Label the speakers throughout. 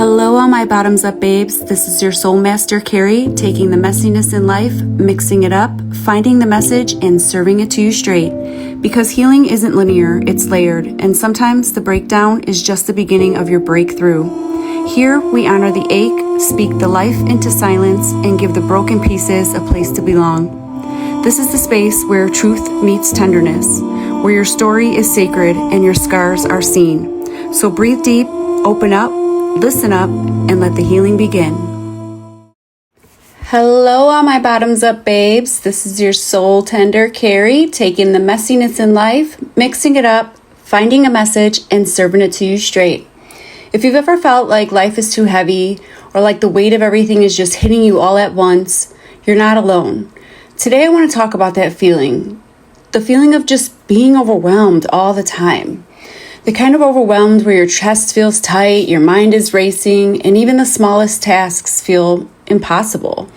Speaker 1: Hello, all my bottoms up babes. This is your soul master, Carrie, taking the messiness in life, mixing it up, finding the message, and serving it to you straight. Because healing isn't linear, it's layered, and sometimes the breakdown is just the beginning of your breakthrough. Here, we honor the ache, speak the life into silence, and give the broken pieces a place to belong. This is the space where truth meets tenderness, where your story is sacred and your scars are seen. So breathe deep, open up, listen up, and let the healing begin. Hello, all my bottoms up babes. This is your soul tender, Carrie, taking the messiness in life, mixing it up, finding a message, and serving it to you straight. If you've ever felt like life is too heavy or like the weight of everything is just hitting you all at once, you're not alone. Today, I want to talk about that feeling, the feeling of just being overwhelmed all the time. The kind of overwhelmed where your chest feels tight, your mind is racing, and even the smallest tasks feel impossible.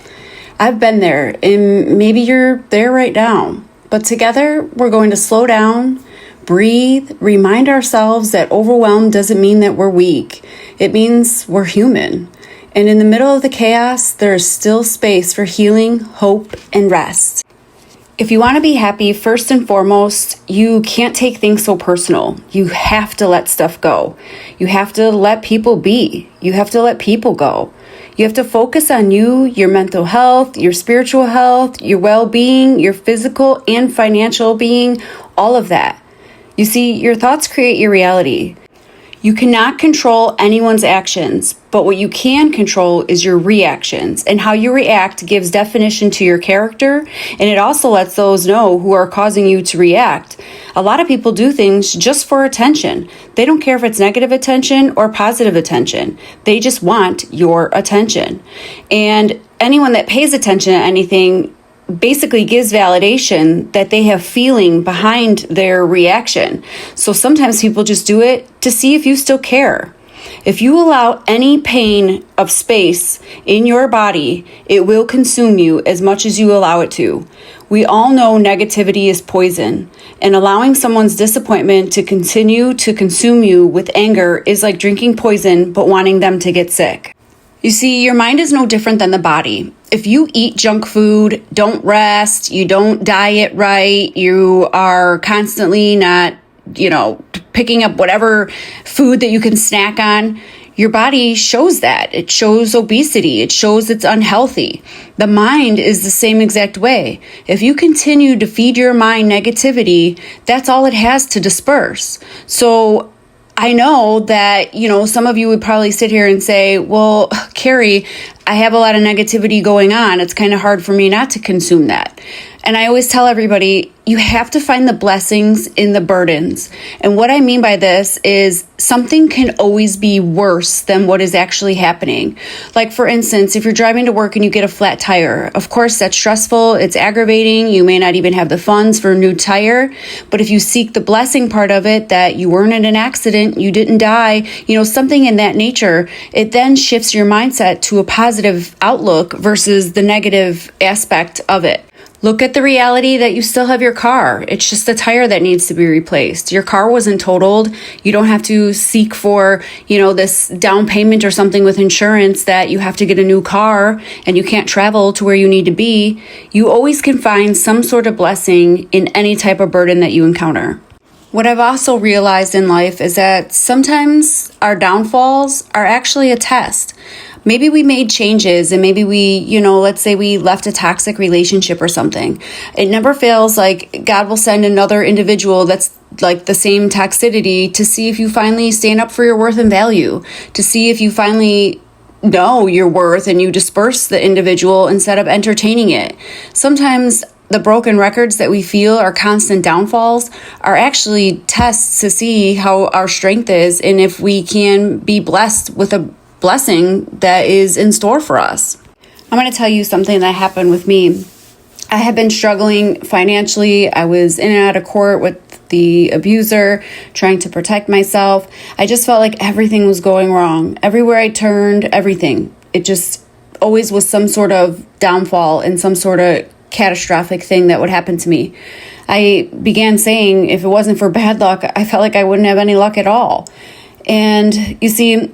Speaker 1: I've been there, and maybe you're there right now. But together, we're going to slow down, breathe, remind ourselves that overwhelmed doesn't mean that we're weak. It means we're human. And in the middle of the chaos, there is still space for healing, hope, and rest. If you want to be happy, first and foremost, you can't take things so personal. You have to let stuff go. You have to let people be. You have to let people go. You have to focus on you, your mental health, your spiritual health, your well-being, your physical and financial being, all of that. You see, your thoughts create your reality. You cannot control anyone's actions, but what you can control is your reactions, and how you react gives definition to your character, and it also lets those know who are causing you to react. A lot of people do things just for attention. They don't care if it's negative attention or positive attention. They just want your attention. And anyone that pays attention to anything basically gives validation that they have feeling behind their reaction. So sometimes people just do it to see if you still care. If you allow any pain of space in your body, it will consume you as much as you allow it to. We all know negativity is poison, and allowing someone's disappointment to continue to consume you with anger is like drinking poison but wanting them to get sick. You see, your mind is no different than the body. If you eat junk food, don't rest, you don't diet right, you are constantly not, picking up whatever food that you can snack on, your body shows that. It shows obesity. It shows it's unhealthy. The mind is the same exact way. If you continue to feed your mind negativity, that's all it has to disperse. So I know that, some of you would probably sit here and say, well, Carrie, I have a lot of negativity going on. It's kind of hard for me not to consume that. And I always tell everybody, you have to find the blessings in the burdens. And what I mean by this is something can always be worse than what is actually happening. Like, for instance, if you're driving to work and you get a flat tire, of course, that's stressful. It's aggravating. You may not even have the funds for a new tire. But if you seek the blessing part of it, that you weren't in an accident, you didn't die, something in that nature, it then shifts your mindset to a positive outlook versus the negative aspect of it. Look at the reality that you still have your car. It's just the tire that needs to be replaced. Your car wasn't totaled. You don't have to seek for, this down payment or something with insurance that you have to get a new car and you can't travel to where you need to be. You always can find some sort of blessing in any type of burden that you encounter. What I've also realized in life is that sometimes our downfalls are actually a test. Maybe we made changes and maybe we, let's say we left a toxic relationship or something. It never fails, like God will send another individual that's like the same toxicity to see if you finally stand up for your worth and value, to see if you finally know your worth and you disperse the individual instead of entertaining it. Sometimes the broken records that we feel, our constant downfalls, are actually tests to see how our strength is and if we can be blessed with a blessing that is in store for us. I'm going to tell you something that happened with me. I had been struggling financially. I was in and out of court with the abuser, trying to protect myself. I just felt like everything was going wrong. Everywhere I turned, everything. It just always was some sort of downfall and some sort of catastrophic thing that would happen to me. I began saying if it wasn't for bad luck, I felt like I wouldn't have any luck at all. And you see,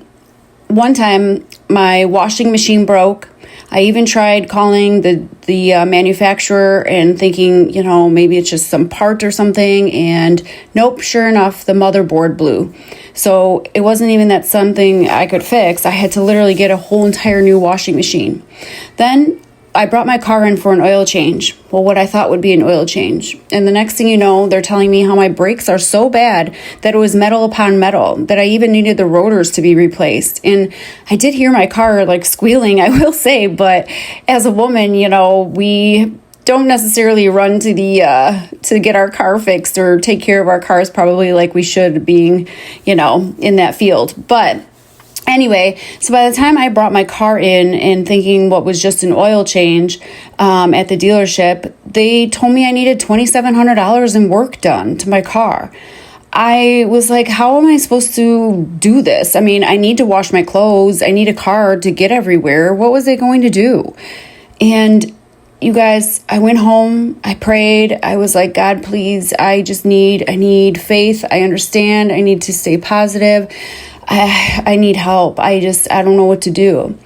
Speaker 1: one time my washing machine broke. I even tried calling the manufacturer and thinking, maybe it's just some part or something. And nope, sure enough, the motherboard blew. So it wasn't even that something I could fix. I had to literally get a whole entire new washing machine. Then I brought my car in for an oil change. Well, what I thought would be an oil change. And the next thing you know, they're telling me how my brakes are so bad that it was metal upon metal, that I even needed the rotors to be replaced. And I did hear my car squealing, I will say, but as a woman, we don't necessarily run to to get our car fixed or take care of our cars probably like we should, being, in that field. But anyway, so by the time I brought my car in and thinking what was just an oil change at the dealership, they told me I needed $2,700 in work done to my car. I was like, how am I supposed to do this? I mean, I need to wash my clothes. I need a car to get everywhere. What was it going to do? And you guys, I went home, I prayed, I was like, God, please, I need faith. I understand. I need to stay positive. I need help. I don't know what to do.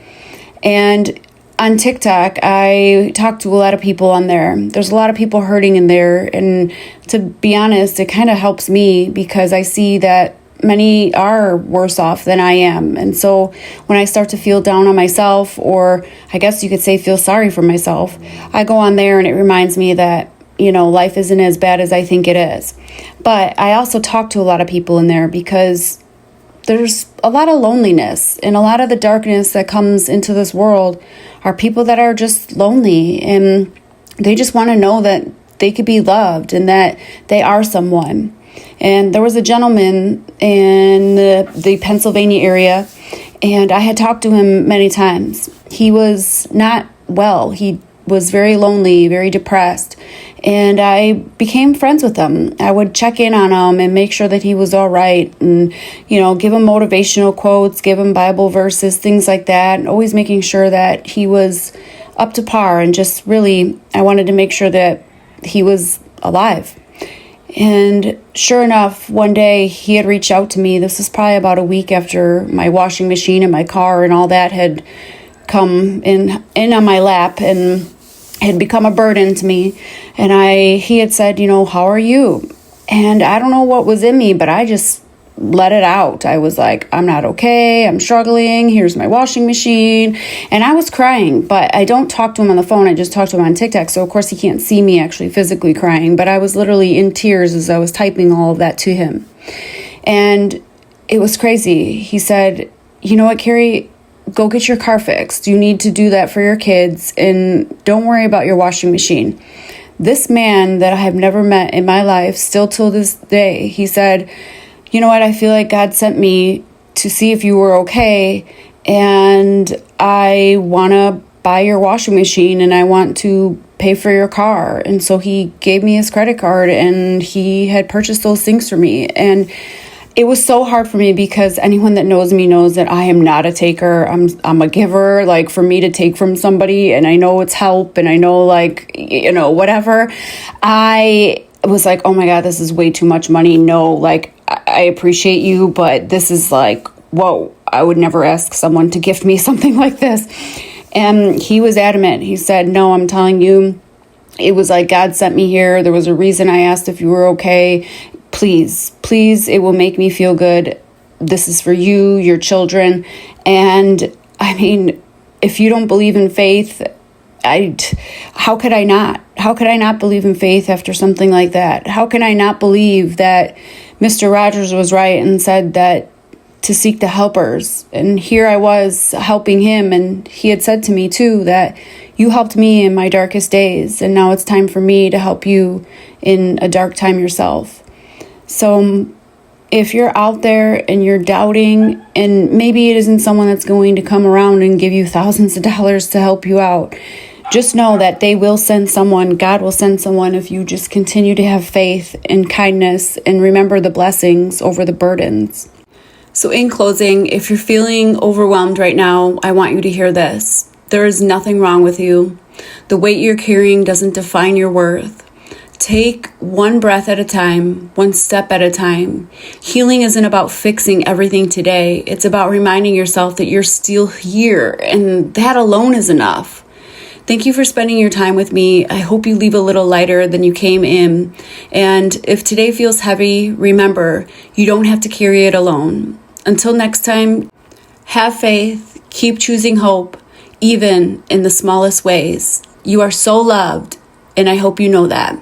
Speaker 1: And on TikTok, I talked to a lot of people on there. There's a lot of people hurting in there. And to be honest, it kind of helps me because I see that many are worse off than I am. And so when I start to feel down on myself, or I guess you could say feel sorry for myself, I go on there and it reminds me that, life isn't as bad as I think it is. But I also talk to a lot of people in there because there's a lot of loneliness, and a lot of the darkness that comes into this world are people that are just lonely, and they just want to know that they could be loved and that they are someone. And there was a gentleman in the Pennsylvania area, and I had talked to him many times. He was not well. He was very lonely, very depressed. And I became friends with him. I would check in on him and make sure that he was all right, and, give him motivational quotes, give him Bible verses, things like that, and always making sure that he was up to par, and just really, I wanted to make sure that he was alive. And sure enough, one day he had reached out to me. This was probably about a week after my washing machine and my car and all that had come in on my lap and had become a burden to me. And he had said, how are you? And I don't know what was in me, but I just let it out. I was like, I'm not okay. I'm struggling. Here's my washing machine. And I was crying, but I don't talk to him on the phone. I just talk to him on TikTok. So of course he can't see me actually physically crying, but I was literally in tears as I was typing all of that to him. And it was crazy. He said, you know what, Carrie, go get your car fixed. You need to do that for your kids, and don't worry about your washing machine. This man that I have never met in my life, still till this day, he said, you know what, I feel like God sent me to see if you were okay, and I want to buy your washing machine, and I want to pay for your car. And so he gave me his credit card, and he had purchased those things for me. And it was so hard for me because anyone that knows me knows that I am not a taker. I'm a giver. Like, for me to take from somebody, and I know it's help, and I know whatever, I was like, oh my God, this is way too much money. No, I appreciate you, but this is whoa, I would never ask someone to gift me something like this. And he was adamant. He said, no, I'm telling you, it was like God sent me here. There was a reason I asked if you were okay. Please, it will make me feel good. This is for you, your children. And I mean, if you don't believe in faith, how could I not? How could I not believe in faith after something like that? How can I not believe that Mr. Rogers was right and said that to seek the helpers? And here I was helping him, and he had said to me too that you helped me in my darkest days, and now it's time for me to help you in a dark time yourself. So if you're out there and you're doubting, and maybe it isn't someone that's going to come around and give you thousands of dollars to help you out, just know that they will send someone. God will send someone if you just continue to have faith and kindness and remember the blessings over the burdens. So in closing, if you're feeling overwhelmed right now, I want you to hear this. There is nothing wrong with you. The weight you're carrying doesn't define your worth. Take one breath at a time, one step at a time. Healing isn't about fixing everything today. It's about reminding yourself that you're still here, and that alone is enough. Thank you for spending your time with me. I hope you leave a little lighter than you came in. And if today feels heavy, remember, you don't have to carry it alone. Until next time, have faith, keep choosing hope, even in the smallest ways. You are so loved, and I hope you know that.